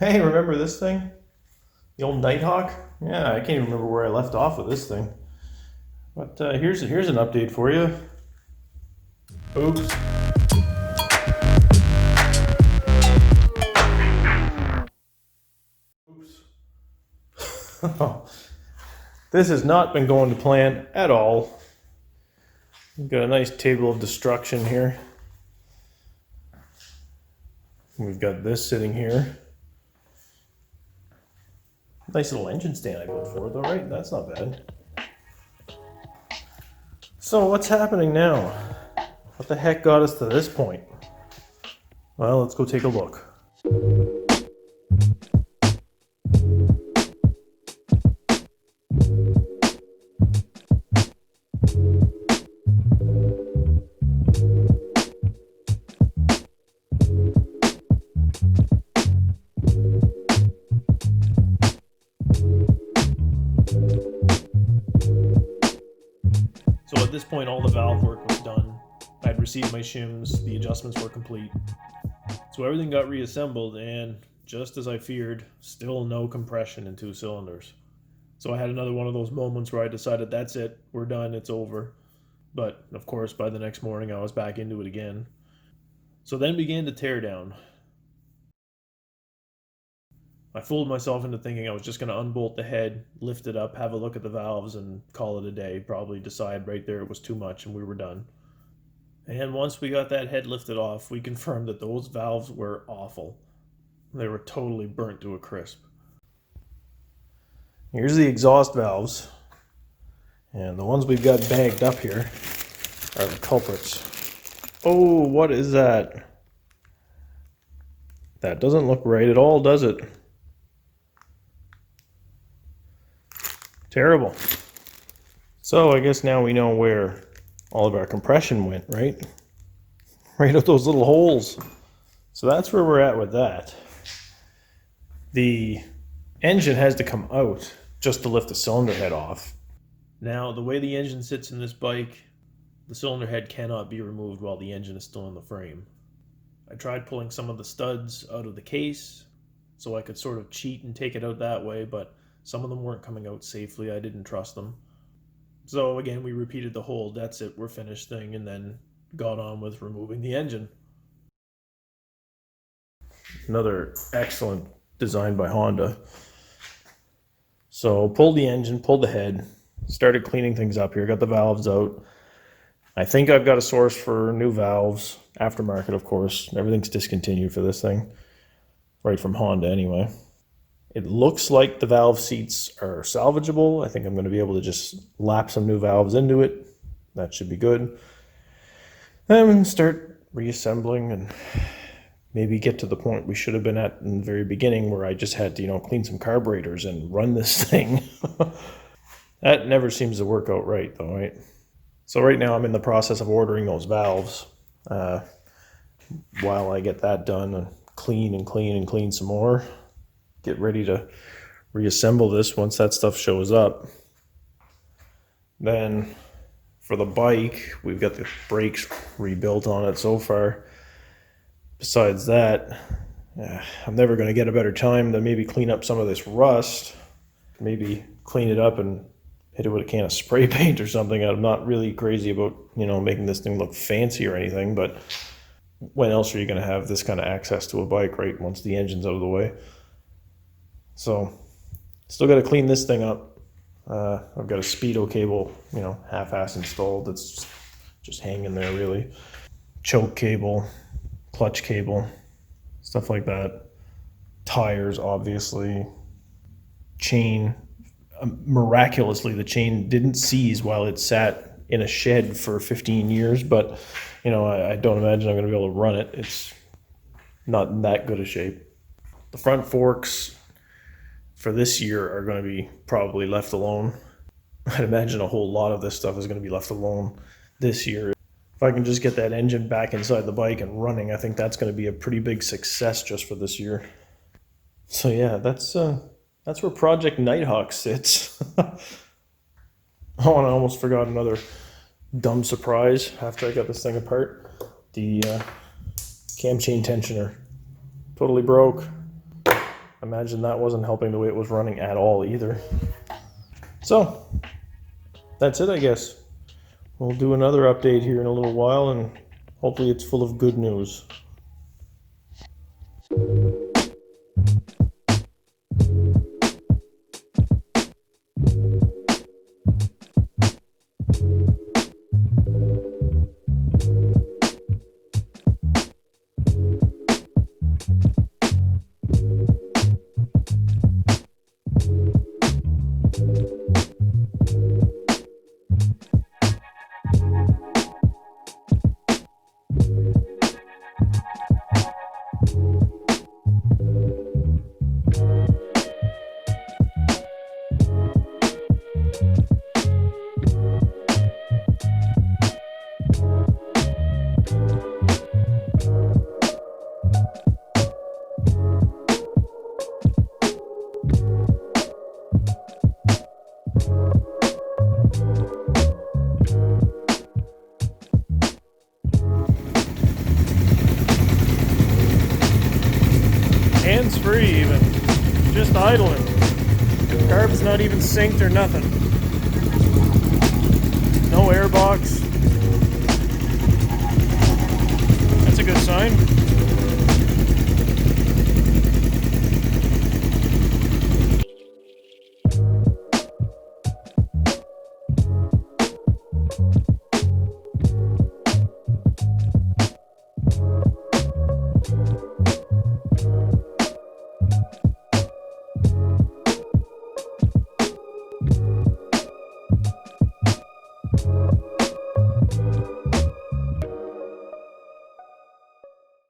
Hey, remember this thing? The old Nighthawk? Yeah, I can't even remember where I left off with this thing. But here's an update for you. Oops. This has not been going to plan at all. We've got a nice table of destruction here. We've got this sitting here. Nice little engine stand I built for it though, right? That's not bad. So what's happening now? What the heck got us to this point? Well, let's go take a look. So at this point, all the valve work was done. I'd received my shims, the adjustments were complete. So everything got reassembled, and just as I feared, still no compression in 2 cylinders. So I had another one of those moments where I decided that's it, we're done, it's over. But of course, by the next morning, I was back into it again. So then began the teardown. I fooled myself into thinking I was just going to unbolt the head, lift it up, have a look at the valves, and call it a day. Probably decide right there it was too much and we were done. And once we got that head lifted off, we confirmed that those valves were awful. They were totally burnt to a crisp. Here's the exhaust valves. And the ones we've got bagged up here are the culprits. Oh, what is that? That doesn't look right at all, does it? Terrible. So I guess now we know where all of our compression went, right? Right at those little holes. So that's where we're at with that. The engine has to come out just to lift the cylinder head off. Now, the way the engine sits in this bike, the cylinder head cannot be removed while the engine is still in the frame. I tried pulling some of the studs out of the case so I could sort of cheat and take it out that way, but some of them weren't coming out safely. I didn't trust them. So again, we repeated the whole "that's it, we're finished" thing, and then got on with removing the engine. Another excellent design by Honda. So pulled the engine, pulled the head, started cleaning things up here, got the valves out. I think I've got a source for new valves, aftermarket of course. Everything's discontinued for this thing, right from Honda anyway. It looks like the valve seats are salvageable. I think I'm going to be able to just lap some new valves into it. That should be good. Then start reassembling and maybe get to the point we should have been at in the very beginning where I just had to, clean some carburetors and run this thing. That never seems to work out right though, right? So right now I'm in the process of ordering those valves. While I get that done and clean some more, get ready to reassemble this once that stuff shows up. Then for the bike, we've got the brakes rebuilt on it so far. Besides that, I'm never going to get a better time to maybe clean up some of this rust. Maybe clean it up and hit it with a can of spray paint or something. I'm not really crazy about, making this thing look fancy or anything, but when else are you going to have this kind of access to a bike, right? Once the engine's out of the way. So, still got to clean this thing up. I've got a speedo cable, half-ass installed. That's just hanging there, really. Choke cable, clutch cable, stuff like that. Tires, obviously. Chain. Miraculously, the chain didn't seize while it sat in a shed for 15 years, but, I don't imagine I'm going to be able to run it. It's not in that good a shape. The front forks for this year are going to be probably left alone. I'd imagine a whole lot of this stuff is going to be left alone this year. If I can just get that engine back inside the bike and running, I think that's going to be a pretty big success just for this year. So yeah, that's where Project Nighthawk sits. Oh, and I almost forgot another dumb surprise after I got this thing apart. The cam chain tensioner totally broke. imagine that wasn't helping the way it was running at all either. So, that's it, I guess. We'll do another update here in a little while, and hopefully it's full of good news. Hands-free even. Just idling. Carb's not even synced or nothing. No airbox. That's a good sign.